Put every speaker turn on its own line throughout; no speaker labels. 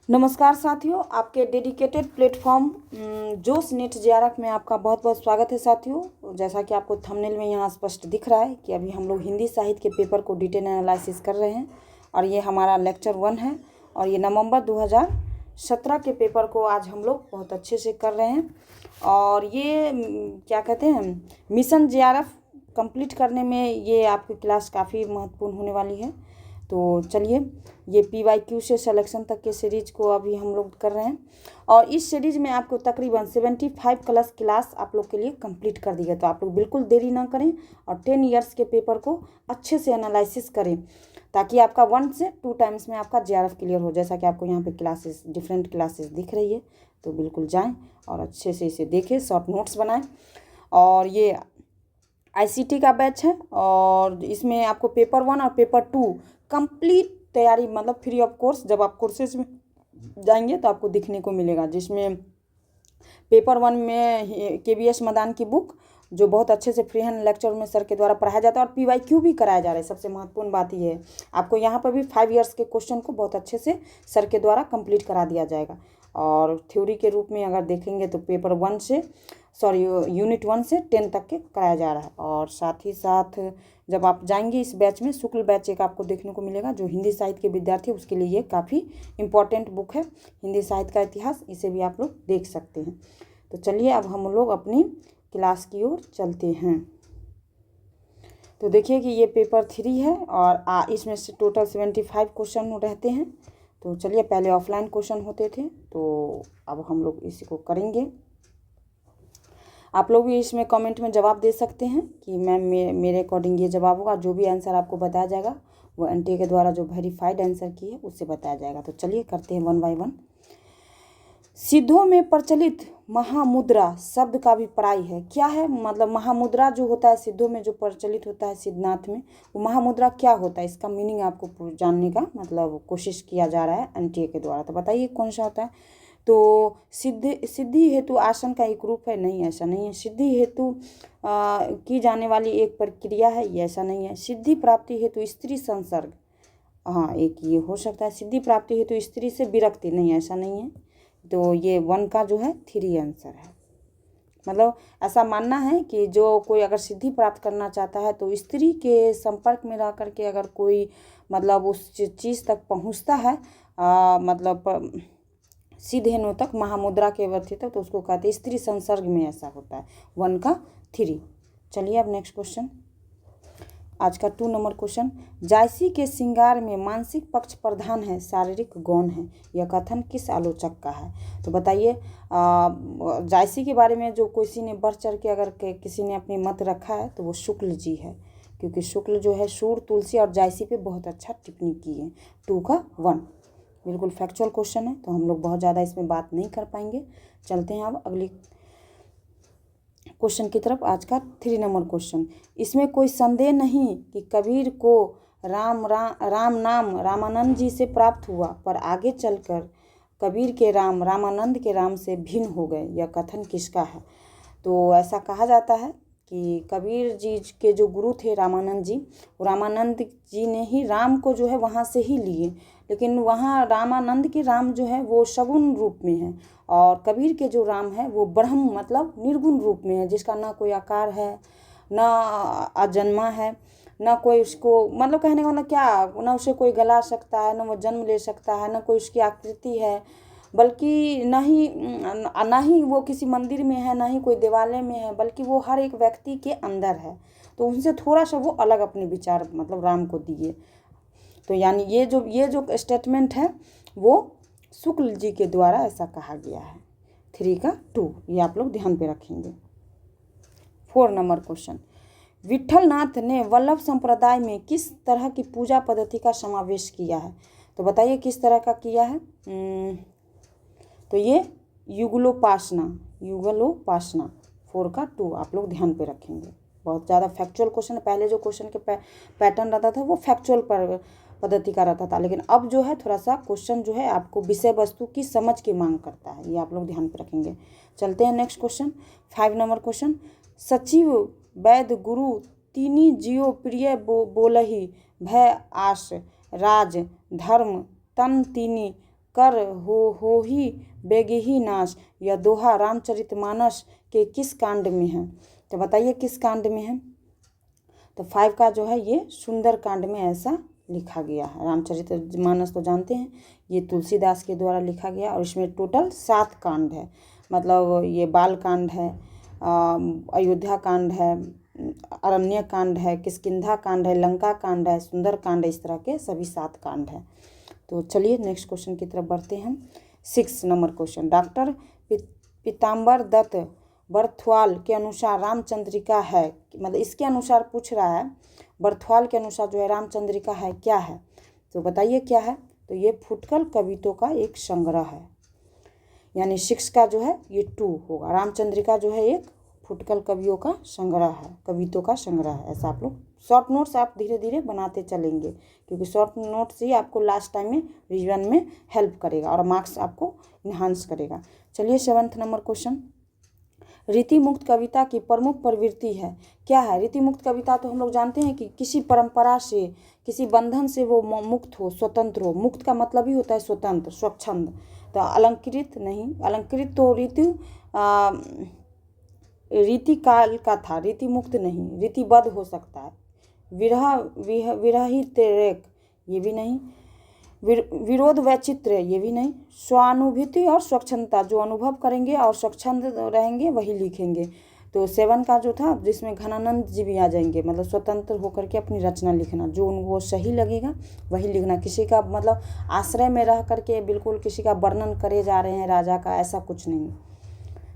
नमस्कार साथियों, आपके डेडिकेटेड प्लेटफॉर्म जोश नेट जेआरएफ में आपका बहुत बहुत स्वागत है साथियों। जैसा कि आपको थंबनेल में यहाँ स्पष्ट दिख रहा है कि अभी हम लोग हिंदी साहित्य के पेपर को डिटेल एनालिसिस कर रहे हैं और ये हमारा लेक्चर 1 है और ये नवंबर 2017 के पेपर को आज हम लोग बहुत अच्छे से कर रहे हैं। और ये क्या कहते हैं, मिशन जेआरएफ कंप्लीट करने में ये आपकी क्लास काफ़ी महत्वपूर्ण होने वाली है। तो चलिए, ये PYQ से सिलेक्शन तक के सीरीज को अभी हम लोग कर रहे हैं और इस सीरीज में आपको तकरीबन 75 प्लस क्लास आप लोग के लिए कंप्लीट कर दी है। तो आप लोग बिल्कुल देरी ना करें और 10 ईयर्स के पेपर को अच्छे से एनालिसिस करें ताकि आपका 1 से 2 टाइम्स में आपका JRF क्लियर हो। जैसा कि आपको यहाँ पे क्लासेस, डिफरेंट क्लासेस दिख रही है, तो बिल्कुल जाएँ और अच्छे से इसे देखें, शॉर्ट नोट्स बनाएँ। और ये ICT का बैच है और इसमें आपको पेपर 1 और पेपर 2 कंप्लीट तैयारी, मतलब फ्री ऑफ कोर्स जब आप कोर्सेज में जाएंगे तो आपको दिखने को मिलेगा। जिसमें पेपर 1 में KVS मदान की बुक जो बहुत अच्छे से फ्री हैंड लेक्चर में सर के द्वारा पढ़ाया जाता है और PYQ भी कराया जा रहा है। सबसे महत्वपूर्ण बात ये है, आपको यहाँ पर भी 5 ईयर्स के क्वेश्चन को बहुत अच्छे से सर के द्वारा कंप्लीट करा दिया जाएगा। और थ्योरी के रूप में अगर देखेंगे तो पेपर 1 से यूनिट 1 से 10 तक के कराया जा रहा है। और साथ ही साथ जब आप जाएंगे इस बैच में, शुक्ल बैच एक आपको देखने को मिलेगा जो हिंदी साहित्य के विद्यार्थी, उसके लिए ये काफ़ी इम्पॉर्टेंट बुक है, हिंदी साहित्य का इतिहास। इसे भी आप लोग देख सकते हैं। तो चलिए अब हम लोग अपनी क्लास की ओर चलते हैं। तो देखिए कि ये पेपर 3 है और इसमें से टोटल 75 क्वेश्चन रहते हैं। तो चलिए, पहले ऑफलाइन क्वेश्चन होते थे, तो अब हम लोग इसी को करेंगे। आप लोग भी इसमें कमेंट में जवाब दे सकते हैं कि मैम मेरे अकॉर्डिंग ये जवाब होगा। जो भी आंसर आपको बताया जाएगा वो NTA के द्वारा जो वेरीफाइड आंसर की है उससे बताया जाएगा। तो चलिए करते हैं 1 बाय 1। सिद्धों में प्रचलित महामुद्रा शब्द का भी पढ़ाई है। क्या है, मतलब महामुद्रा जो होता है सिद्धों में जो प्रचलित होता है सिद्धनाथ में, वो महामुद्रा क्या होता है, इसका मीनिंग आपको जानने का मतलब कोशिश किया जा रहा है NTA के द्वारा। तो बताइए कौन सा होता है। तो सिद्धि हेतु आसन का एक रूप है, नहीं ऐसा नहीं है। सिद्धि हेतु की जाने वाली एक प्रक्रिया है, ये ऐसा नहीं है। सिद्धि प्राप्ति हेतु स्त्री संसर्ग, हाँ एक ये हो सकता है। सिद्धि प्राप्ति हेतु स्त्री से विरक्ति, नहीं ऐसा नहीं है। तो ये 1 का जो है 3 आंसर है। मतलब ऐसा मानना है कि जो कोई अगर सिद्धि प्राप्त करना चाहता है तो स्त्री के संपर्क में रह करके अगर कोई मतलब उस चीज़ तक पहुंचता है, मतलब सीधेनु तक, महामुद्रा के अवस्थित तक, तो उसको कहते हैं स्त्री संसर्ग में ऐसा होता है। 1 का 3। चलिए अब नेक्स्ट क्वेश्चन, आज का 2 नंबर क्वेश्चन। जायसी के श्रृंगार में मानसिक पक्ष प्रधान है, शारीरिक गौण है, यह कथन किस आलोचक का है। तो बताइए, जायसी के बारे में जो किसी ने बढ़ चढ़ के अगर किसी ने अपनी मत रखा है तो वो शुक्ल जी है, क्योंकि शुक्ल जो है सूर, तुलसी और जायसी पे बहुत अच्छा टिप्पणी की है। 2 का 1 बिल्कुल फैक्चुअल क्वेश्चन है, तो हम लोग बहुत ज़्यादा इसमें बात नहीं कर पाएंगे। चलते हैं अब अगली क्वेश्चन की तरफ। आज का 3 नंबर क्वेश्चन। इसमें कोई संदेह नहीं कि कबीर को राम नाम रामानंद जी से प्राप्त हुआ, पर आगे चलकर कबीर के राम रामानंद के राम से भिन्न हो गए, यह कथन किसका है। तो ऐसा कहा जाता है कि कबीर जी के जो गुरु थे रामानंद जी, रामानंद जी ने ही राम को जो है वहाँ से ही लिए, लेकिन वहाँ रामानंद के राम जो है वो सगुण रूप में है और कबीर के जो राम है वो ब्रह्म मतलब निर्गुण रूप में है, जिसका ना कोई आकार है, ना अजन्मा है, ना कोई उसको, मतलब कहने का मतलब क्या, ना उसे कोई गला सकता है, ना वो जन्म ले सकता है, ना कोई उसकी आकृति है, बल्कि ना ही वो किसी मंदिर में है, ना ही कोई देवालय में है, बल्कि वो हर एक व्यक्ति के अंदर है। तो उनसे थोड़ा सा वो अलग अपने विचार मतलब राम को दिए। तो यानी ये जो स्टेटमेंट है वो शुक्ल जी के द्वारा ऐसा कहा गया है। 3 का 2 ये आप लोग ध्यान पे रखेंगे। 4 नंबर क्वेश्चन। विट्ठलनाथ ने वल्लभ संप्रदाय में किस तरह की पूजा पद्धति का समावेश किया है। तो बताइए किस तरह का किया है। तो ये युगलोपासना 4 का 2 आप लोग ध्यान पे रखेंगे। बहुत ज़्यादा फैक्चुअल क्वेश्चन, पहले जो क्वेश्चन के पैटर्न रहता था वो फैक्चुअल पद्धति का रहता था, लेकिन अब जो है थोड़ा सा क्वेश्चन जो है आपको विषय वस्तु की समझ की मांग करता है, ये आप लोग ध्यान पे रखेंगे। चलते हैं नेक्स्ट क्वेश्चन, 5 नंबर क्वेश्चन। सचिव वैद्य गुरु तीनी जियो प्रिय बोलही भय आस राज धर्म तन तीनी कर हो ही बेगी ही नाश, यह दोहा रामचरितमानस के किस कांड में है? तो बताइए किस कांड में है? तो 5 का जो है ये सुंदर कांड में ऐसा लिखा गया है। रामचरितमानस तो जानते हैं, ये तुलसीदास के द्वारा लिखा गया और इसमें टोटल 7 कांड है। मतलब ये बाल कांड है, अयोध्या कांड है, अरण्य कांड है, किष्किंधा कांड है, लंका कांड है, सुंदर कांड है, इस तरह के सभी 7 कांड है। तो चलिए नेक्स्ट क्वेश्चन की तरफ बढ़ते हैं। 6 नंबर क्वेश्चन, डॉक्टर पीताम्बर दत्त बर्थवाल के अनुसार रामचंद्रिका है, मतलब इसके अनुसार पूछ रहा है, बर्थवाल के अनुसार जो है रामचंद्रिका है क्या है? तो बताइए क्या है? तो ये फुटकल कवितों का एक संग्रह है, यानी 6 का जो है ये 2 होगा। रामचंद्रिका जो है एक फुटकल कवियों का संग्रह है, कवितों का संग्रह है। ऐसा आप लोग शॉर्ट नोट्स आप धीरे धीरे बनाते चलेंगे, क्योंकि शॉर्ट नोट्स ही आपको लास्ट टाइम में रिवीजन में हेल्प करेगा और मार्क्स आपको इन्हांस करेगा। चलिए 7 नंबर क्वेश्चन, रीति मुक्त कविता की प्रमुख प्रवृत्ति है क्या है? रीति मुक्त कविता तो हम लोग जानते हैं कि किसी परंपरा से, किसी बंधन से वो मुक्त हो, स्वतंत्र हो। मुक्त का मतलब ही होता है स्वतंत्र, स्वच्छंद। तो अलंकृत नहीं, अलंकृत तो रीति काल का था, रीति मुक्त नहीं, रीतिबद्ध हो सकता है। विरहित रेक ये भी नहीं, विरोध वैचित्र्य ये भी नहीं, स्वानुभूति और स्वच्छंदता, जो अनुभव करेंगे और स्वच्छंद रहेंगे वही लिखेंगे। तो 7 का जो था जिसमें घनानंद जी भी आ जाएंगे, मतलब स्वतंत्र होकर के अपनी रचना लिखना, जो उनको सही लगेगा वही लिखना। किसी का मतलब आश्रय में रह करके बिल्कुल किसी का वर्णन करे जा रहे हैं राजा का, ऐसा कुछ नहीं।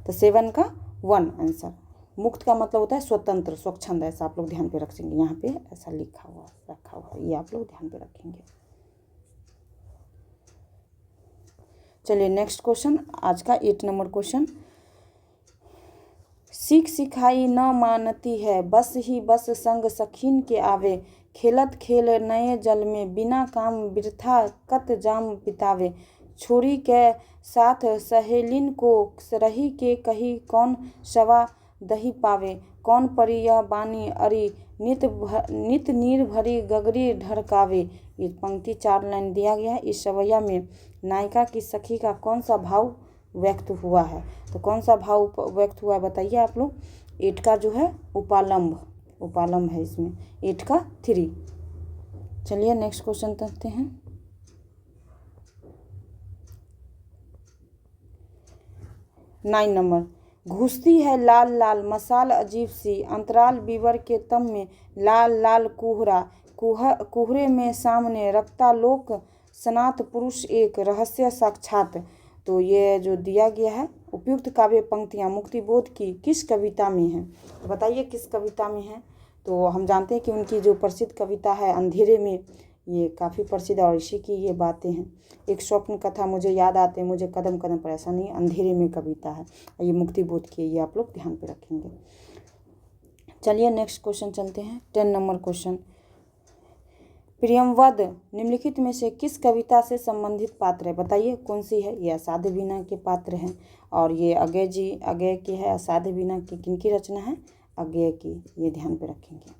तो 7 का 1 आंसर। मुक्त का मतलब होता है स्वतंत्र, स्वच्छंद, ऐसा आप लोग ध्यान पे रखेंगे। यहाँ पे ऐसा लिखा हुआ रखा हुआ है, ये आप लोग ध्यान पे रखेंगे। चलिए नेक्स्ट क्वेश्चन, आज का 8 नंबर क्वेश्चन, सीख सिखाई न मानती है, बस ही बस संग सखीन के आवे, खेलत खेल नए जल में, बिना काम वृथा कत जाम बितावे, छोरी के साथ सहेलिन को रही के कही, कौन सवा दही पावे, कौन परी यह बानी अरी, नित नीर भरी गगरी ढरकावे। ये पंक्ति 4 लाइन दिया गया है। इस सवैया में नायिका की सखी का कौन सा भाव व्यक्त हुआ है? तो कौन सा भाव व्यक्त हुआ है बताइए आप लोग। 8 का जो है उपालंब, उपालंब है इसमें, 8 का 3। चलिए नेक्स्ट क्वेश्चन करते हैं। 9 नंबर, घुसती है लाल लाल मसाल अजीब सी, अंतराल बीवर के तम में, लाल लाल कुहरा, कुहरे में सामने, रखता लोक सनात पुरुष एक, रहस्य साक्षात। तो ये जो दिया गया है, उपयुक्त काव्य पंक्तियाँ मुक्तिबोध की किस कविता में है? तो बताइए किस कविता में है? तो हम जानते हैं कि उनकी जो प्रसिद्ध कविता है अंधेरे में, ये काफ़ी प्रसिद्ध और इसी की ये बातें हैं। एक स्वप्न कथा मुझे याद आते, मुझे कदम कदम पर, ऐसा नहीं, अंधेरे में कविता है, ये मुक्तिबोध की, ये आप लोग ध्यान पे रखेंगे। चलिए नेक्स्ट क्वेश्चन चलते हैं। 10 नंबर क्वेश्चन, प्रियमवद निम्नलिखित में से किस कविता से संबंधित पात्र है? बताइए कौन सी है? ये असाध्य वीणा के पात्र हैं और ये अगय जी, अगय की है। असाध्य वीणा की किनकी रचना है? अगय की, ये ध्यान पे रखेंगे।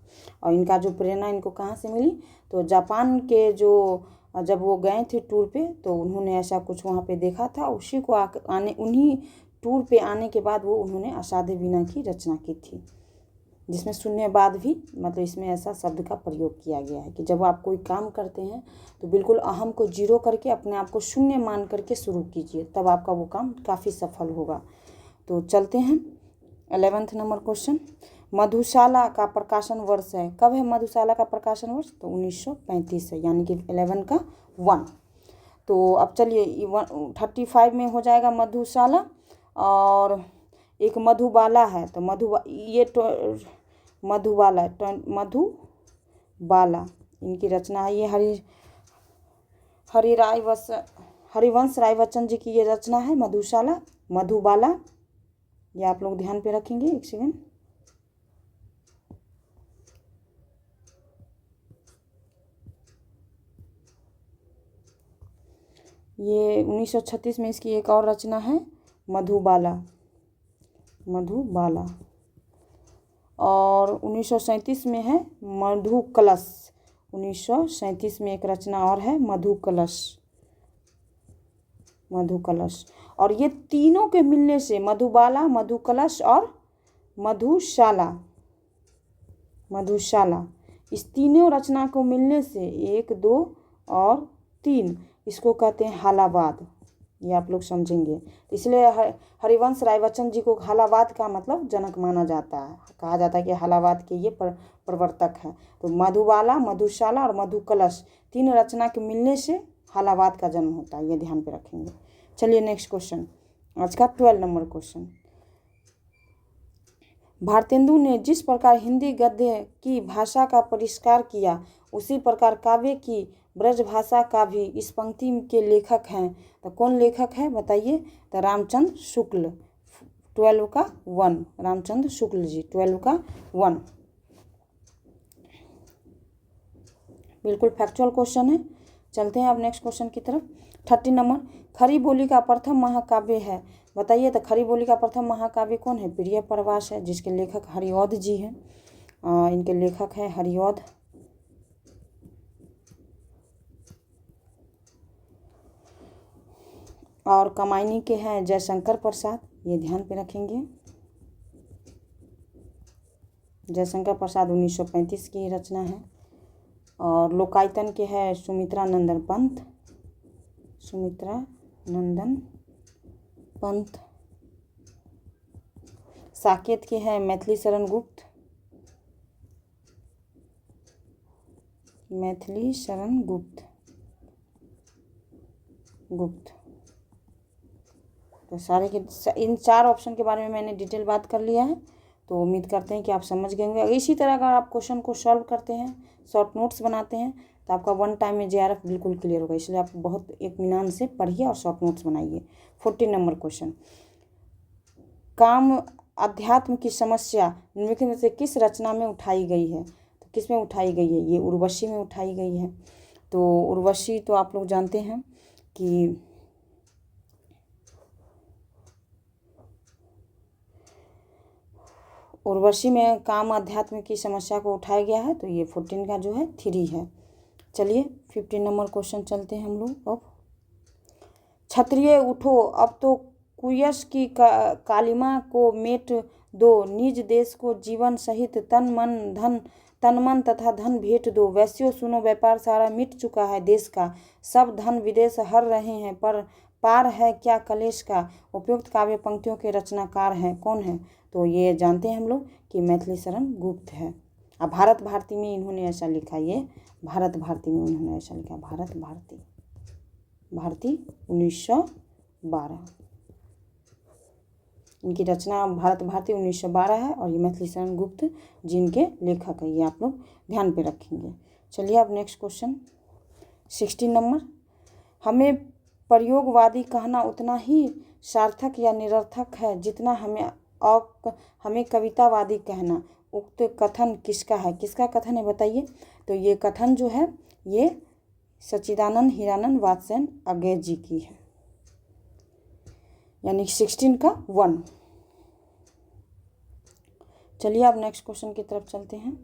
और इनका जो प्रेरणा इनको कहाँ से मिली? तो जापान के जो जब वो गए थे टूर पे, तो उन्होंने ऐसा कुछ वहाँ पे देखा था, उसी को आने उन्हीं टूर पे आने के बाद वो उन्होंने असाध्य वीणा की रचना की थी, जिसमें शून्यवाद भी, मतलब इसमें ऐसा शब्द का प्रयोग किया गया है कि जब आप कोई काम करते हैं तो बिल्कुल अहम को जीरो करके अपने आप को शून्य मान करके शुरू कीजिए, तब आपका वो काम काफ़ी सफल होगा। तो चलते हैं 11 नंबर क्वेश्चन, मधुशाला का प्रकाशन वर्ष है। कब है मधुशाला का प्रकाशन वर्ष? तो 1935 है, यानी कि 11 का 1। तो अब चलिए 35 में हो जाएगा मधुशाला, और एक मधुबाला है। तो मधुबाला इनकी रचना है। ये हरिवंश राय बच्चन जी की ये रचना है, मधुशाला, मधुबाला, ये आप लोग ध्यान पे रखेंगे। एक सेकेंड, ये 1936 में इसकी एक और रचना है, मधुबाला, और 1937 में है मधुकलश। 1937 में एक रचना और है, मधुकलश। मधुकलश। और ये तीनों के मिलने से मधुबाला, मधुकलश और मधुशाला, मधुशाला, इस तीनों रचना को मिलने से 1, 2 और 3, इसको कहते हैं हालावाद। ये आप लोग समझेंगे। इसलिए हरिवंश राय बच्चन जी को हालावाद का मतलब जनक माना जाता है। कहा जाता है कि हालावाद के ये प्रवर्तक हैं। तो मधुबाला, मधुशाला और मधुकलश, 3 रचना के मिलने से हालावाद का जन्म होता है। ये ध्यान पे रखेंगे। चलिए नेक्स्ट क्वेश्चन, आज का 12 नंबर क्वेश्चन। भारतेंदु ने जिस प्रकार हिंदी गद्य की भाषा का परिष्कार किया, उसी प्रकार काव्य की ब्रजभाषा का भी इस पंक्ति के लेखक हैं। तो कौन लेखक है बताइए? तो रामचंद्र शुक्ल, 12 का 1, रामचंद्र शुक्ल जी, 12 का 1। बिल्कुल फैक्चुअल क्वेश्चन है। चलते हैं अब नेक्स्ट क्वेश्चन की तरफ। 30 नंबर, खरी बोली का प्रथम महाकाव्य है, बताइए। तो खरी बोली का प्रथम महाकाव्य कौन है? प्रिय प्रवास है, जिसके लेखक हरिऔध जी हैं। इनके लेखक हैं हरिऔध। और कमायनी के हैं जयशंकर प्रसाद, ये ध्यान पे रखेंगे। जयशंकर प्रसाद 1935 की रचना है। और लोकायतन के हैं सुमित्रा नंदन पंत, सुमित्रा नंदन पंत। साकेत के हैं मैथिली शरण गुप्त, मैथिली शरण गुप्त, गुप्त। तो सारे के इन 4 ऑप्शन के बारे में मैंने डिटेल बात कर लिया है। तो उम्मीद करते हैं कि आप समझ गए होंगे। इसी तरह अगर आप क्वेश्चन को सॉल्व करते हैं, शॉर्ट नोट्स बनाते हैं, तो आपका 1 टाइम में JRF बिल्कुल क्लियर होगा। इसलिए आप बहुत इत्मीनान से पढ़िए और शॉर्ट नोट्स बनाइए। 14 नंबर क्वेश्चन, काम अध्यात्म की समस्या निम्नलिखित में से किस रचना में उठाई गई है? तो किस में उठाई गई है? ये उर्वशी में उठाई गई है। तो उर्वशी तो आप लोग जानते हैं कि उर्वशी में काम अध्यात्म की समस्या को उठाया गया है। तो ये 14 का जो है 3 है। चलिए 15 नंबर क्वेश्चन चलते हैं हम लोग। अब क्षत्रिय उठो, अब तो कुयस की कालिमा को मेट दो, निज देश को जीवन सहित तन मन तथा धन भेंट दो। वैश्यों सुनो, व्यापार सारा मिट चुका है देश का, सब धन विदेश हर रहे हैं, पर पार है क्या कलेश का। उपयुक्त काव्य पंक्तियों के रचनाकार हैं, कौन है? तो ये जानते हैं हम लोग कि मैथिली शरण गुप्त है। अब भारत भारती में इन्होंने ऐसा लिखा, ये भारत भारती में उन्होंने ऐसा लिखा, भारत भारती, भारती 1912। इनकी रचना भारत भारती 1912 है। और ये मैथिली शरण गुप्त जिनके लेखक है, ये आप लोग ध्यान पे रखेंगे। चलिए अब नेक्स्ट क्वेश्चन 16 नंबर, हमें प्रयोगवादी कहना उतना ही सार्थक या निरर्थक है जितना हमें कवितावादी कहना। उक्त कथन किसका है? किसका कथन है बताइए? तो ये कथन जो है ये सच्चिदानंद हीरानंद वात्स्ययन अज्ञे जी की है, यानी 16 का 1। चलिए अब नेक्स्ट क्वेश्चन की तरफ चलते हैं।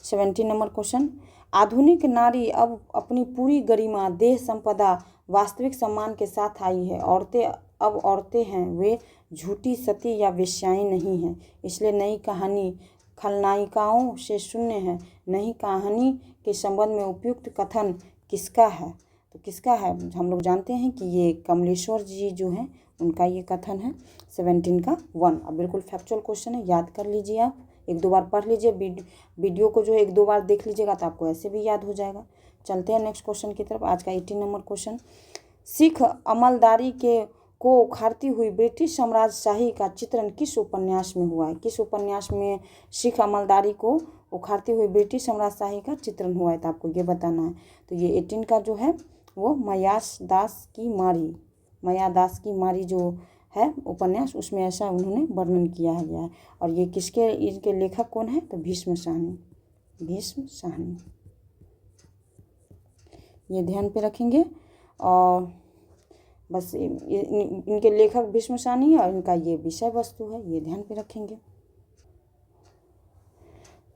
17 नंबर क्वेश्चन, आधुनिक नारी अब अपनी पूरी गरिमा, देह संपदा, वास्तविक सम्मान के साथ आई है। औरतें हैं, वे झूठी सती या वेश्याएं नहीं हैं। इसलिए नई कहानी खलनायिकाओं से शून्य है। नई कहानी के संबंध में उपयुक्त कथन किसका है? तो किसका है? हम लोग जानते हैं कि ये कमलेश्वर जी जो हैं उनका ये कथन है। 17 का 1। अब बिल्कुल फैक्चुअल क्वेश्चन है, याद कर लीजिए। आप 1-2 बार पढ़ लीजिए, वीडियो को जो 1-2 बार देख लीजिएगा तो आपको ऐसे भी याद हो जाएगा। चलते हैं नेक्स्ट क्वेश्चन की तरफ। आज का 18 नंबर क्वेश्चन, सिख अमलदारी को उखाड़ती हुई ब्रिटिश साम्राज्यशाही का चित्रण किस उपन्यास में हुआ है? किस उपन्यास में सिख अमलदारी को उखाड़ती हुई ब्रिटिश साम्राज्यशाही का चित्रण हुआ है? तो आपको ये बताना है। तो ये 18 का जो है वो मायादास की मारी जो है उपन्यास, उसमें ऐसा उन्होंने वर्णन किया गया है। और ये इनके लेखक कौन है? तो भीष्म साहनी, भीष्म साहनी, ये ध्यान पे रखेंगे। और बस इनके लेखक भीष्म साहनी है और इनका ये विषय वस्तु है, ये ध्यान पे रखेंगे।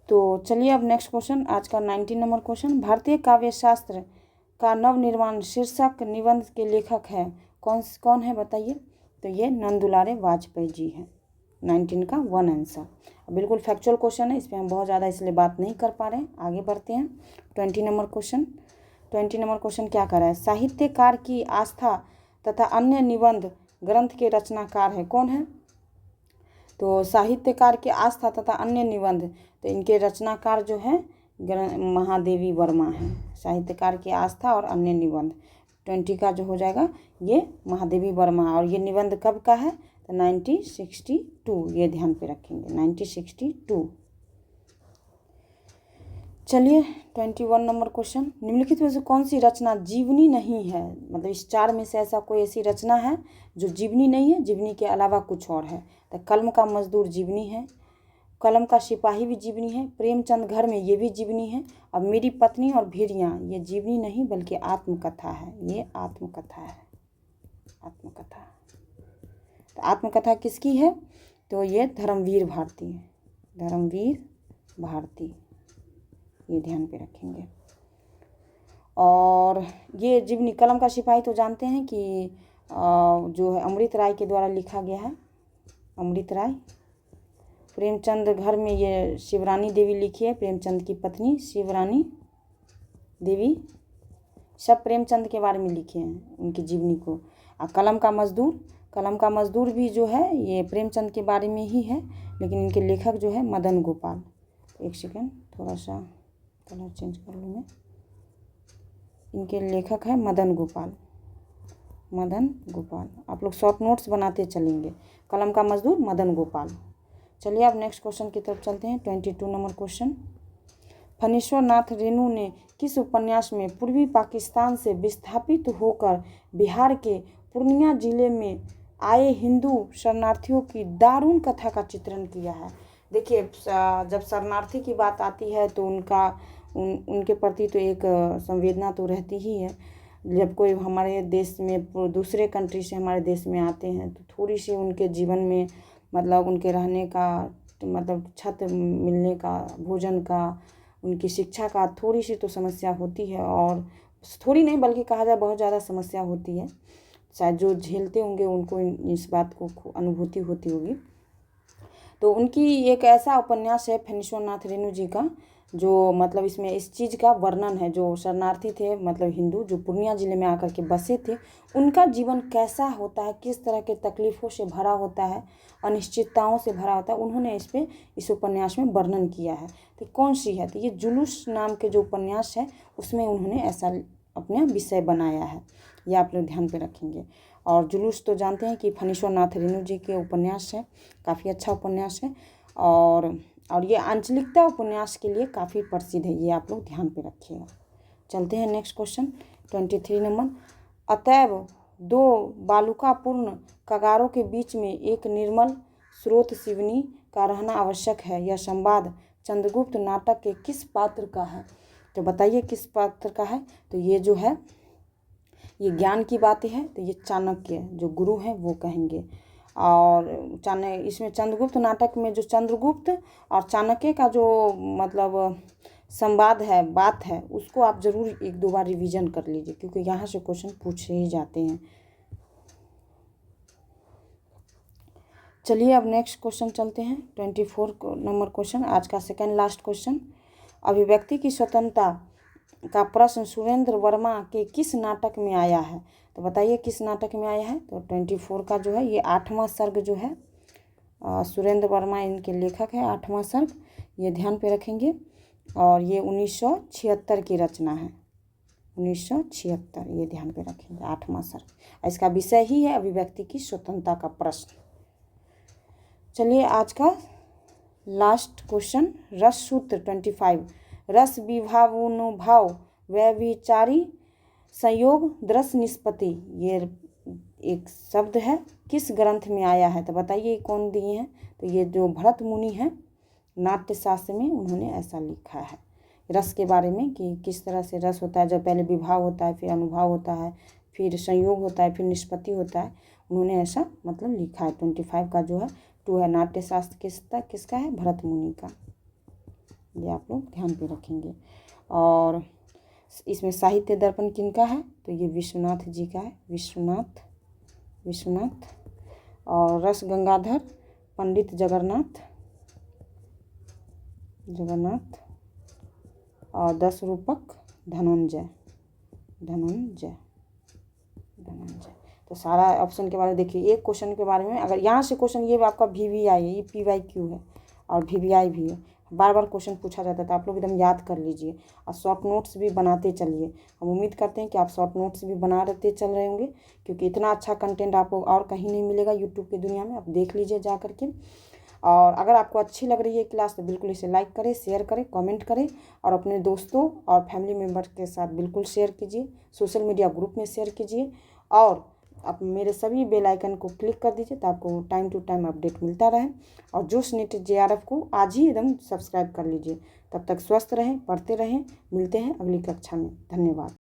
तो चलिए अब नेक्स्ट क्वेश्चन, आज का 19 नंबर क्वेश्चन, भारतीय काव्य शास्त्र का नवनिर्माण शीर्षक निबंध के लेखक हैं, कौन है बताइए? तो ये नंदुलारे वाजपेयी जी हैं। 19 का 1 आंसर। बिल्कुल फैक्चुअल क्वेश्चन है, इस पर हम बहुत ज़्यादा इसलिए बात नहीं कर पा रहे हैं। आगे बढ़ते हैं। 20 नंबर क्वेश्चन। 20 नंबर क्वेश्चन क्या कर रहा है? साहित्यकार की आस्था तथा अन्य निबंध ग्रंथ के रचनाकार है, कौन है? तो साहित्यकार की आस्था तथा अन्य निबंध, तो इनके रचनाकार जो है महादेवी वर्मा है। साहित्यकार की आस्था और अन्य निबंध 20 का जो हो जाएगा ये महादेवी वर्मा। और ये निबंध कब का है? तो 1962, ये ध्यान पे रखेंगे 1962। चलिए 21 नंबर क्वेश्चन। निम्नलिखित में से कौन सी रचना जीवनी नहीं है? मतलब इस 4 में से ऐसा कोई ऐसी रचना है जो जीवनी नहीं है, जीवनी के अलावा कुछ और है? तो कलम का मजदूर जीवनी है, कलम का सिपाही भी जीवनी है, प्रेमचंद घर में ये भी जीवनी है, और मेरी पत्नी और भेड़ियाँ ये जीवनी नहीं बल्कि आत्मकथा है। ये आत्मकथा है, आत्मकथा। तो आत्मकथा किसकी है? तो ये धर्मवीर भारती है, धर्मवीर भारती, ये ध्यान पे रखेंगे। और ये जीवनी कलम का सिपाही तो जानते हैं कि जो है अमृत राय के द्वारा लिखा गया है, अमृत राय। प्रेमचंद घर में ये शिवरानी देवी लिखी है, प्रेमचंद की पत्नी शिवरानी देवी, सब प्रेमचंद के बारे में लिखे हैं उनकी जीवनी को। और कलम का मजदूर, कलम का मजदूर भी जो है ये प्रेमचंद के बारे में ही है, लेकिन इनके लेखक जो है मदन गोपाल। एक सेकेंड, थोड़ा सा कलर चेंज कर लूँ मैं। इनके लेखक है मदन गोपाल, मदन गोपाल। आप लोग शॉर्ट नोट्स बनाते चलेंगे। कलम का मजदूर मदन गोपाल। चलिए अब नेक्स्ट क्वेश्चन की तरफ चलते हैं। 22 नंबर क्वेश्चन। फणीश्वर नाथ रेणु ने किस उपन्यास में पूर्वी पाकिस्तान से विस्थापित होकर बिहार के पूर्णिया जिले में आए हिंदू शरणार्थियों की दारुण कथा का चित्रण किया है? देखिए, जब शरणार्थी की बात आती है तो उनके प्रति तो एक संवेदना तो रहती ही है। जब कोई हमारे देश में दूसरे कंट्री से हमारे देश में आते हैं तो थोड़ी सी उनके जीवन में मतलब उनके रहने का मतलब छत मिलने का, भोजन का, उनकी शिक्षा का थोड़ी सी तो समस्या होती है। और थोड़ी नहीं बल्कि कहा जाए बहुत ज़्यादा समस्या होती है। शायद जो झेलते होंगे उनको इस बात को अनुभूति होती होगी। तो उनकी एक ऐसा उपन्यास है फणीश्वर नाथ रेणु जी का, जो मतलब इसमें इस चीज़ का वर्णन है। जो शरणार्थी थे मतलब हिंदू जो पूर्णिया जिले में आकर के बसे थे, उनका जीवन कैसा होता है, किस तरह के तकलीफ़ों से भरा होता है, अनिश्चितताओं से भरा होता है, उन्होंने इस उपन्यास में वर्णन किया है। तो कौन सी है? तो ये जुलूस नाम के जो उपन्यास है उसमें उन्होंने ऐसा अपना विषय बनाया है। ये आप लोग ध्यान पे रखेंगे। और जुलूस तो जानते हैं कि फणीश्वर नाथ रेणु जी के उपन्यास है, काफ़ी अच्छा उपन्यास है। और ये आंचलिकता उपन्यास के लिए काफ़ी प्रसिद्ध है, ये आप लोग ध्यान पे रखिएगा। चलते हैं नेक्स्ट क्वेश्चन 23 नंबर। अतएव दो बालुकापूर्ण कगारों के बीच में एक निर्मल स्रोत शिवनी का रहना आवश्यक है। यह संवाद चंद्रगुप्त नाटक के किस पात्र का है? तो बताइए किस पात्र का है? तो ये जो है ये ज्ञान की बातें हैं, तो ये चाणक्य जो गुरु हैं वो कहेंगे। और इसमें चंद्रगुप्त नाटक में जो चंद्रगुप्त और चाणक्य का जो मतलब संवाद है, बात है, उसको आप ज़रूर 1-2 बार रिवीजन कर लीजिए, क्योंकि यहाँ से क्वेश्चन पूछे ही जाते हैं। चलिए अब नेक्स्ट क्वेश्चन चलते हैं। 24 नंबर क्वेश्चन, आज का सेकंड लास्ट क्वेश्चन। अभिव्यक्ति की स्वतंत्रता का प्रश्न सुरेंद्र वर्मा के किस नाटक में आया है? तो बताइए किस नाटक में आया है? तो 24 का जो है ये 8वां सर्ग जो है, सुरेंद्र वर्मा इनके लेखक है। 8वां सर्ग ये ध्यान पे रखेंगे। और ये 1976 की रचना है, 1976, ये ध्यान पे रखेंगे। 8वां सर्ग, इसका विषय ही है अभिव्यक्ति की स्वतंत्रता का प्रश्न। चलिए आज का लास्ट क्वेश्चन, रस सूत्र 25। रस विभावानुभाव व्यभिचारी संयोग दृश्य निष्पत्ति, ये एक शब्द है, किस ग्रंथ में आया है? तो बताइए कौन दिए हैं? तो ये जो भरत मुनि हैं नाट्यशास्त्र में, उन्होंने ऐसा लिखा है रस के बारे में कि किस तरह से रस होता है। जब पहले विभाव होता है, फिर अनुभाव होता है, फिर संयोग होता है, फिर निष्पत्ति होता है। उन्होंने ऐसा मतलब लिखा है। 25 का जो है 2 है। नाट्यशास्त्र किसका है? भरत मुनि का। ये आप लोग ध्यान पे रखेंगे। और इसमें साहित्य दर्पण किनका है? तो ये विश्वनाथ जी का है, विश्वनाथ विश्वनाथ, और रस गंगाधर पंडित जगन्नाथ, और 10 रूपक धनंजय। तो सारा ऑप्शन के बारे में देखिए। एक क्वेश्चन के बारे में, अगर यहाँ से क्वेश्चन, ये आपका VVI है, ये PYQ है और VVI भी है, बार बार क्वेश्चन पूछा जाता है, तो आप लोग एकदम याद कर लीजिए और शॉर्ट नोट्स भी बनाते चलिए। हम उम्मीद करते हैं कि आप शॉर्ट नोट्स भी बनाते चल रहे होंगे, क्योंकि इतना अच्छा कंटेंट आपको और कहीं नहीं मिलेगा यूट्यूब की दुनिया में। आप देख लीजिए जा करके। और अगर आपको अच्छी लग रही है क्लास तो बिल्कुल इसे लाइक करें, शेयर करें, कमेंट करें और अपने दोस्तों और फैमिली मेम्बर्स के साथ बिल्कुल शेयर कीजिए, सोशल मीडिया ग्रुप में शेयर कीजिए और आप मेरे सभी बेल आइकन को क्लिक कर दीजिए, तो आपको टाइम टू टाइम अपडेट मिलता रहे। और जोश नेट JRF को आज ही एकदम सब्सक्राइब कर लीजिए। तब तक स्वस्थ रहें, पढ़ते रहें। मिलते हैं अगली कक्षा में। धन्यवाद।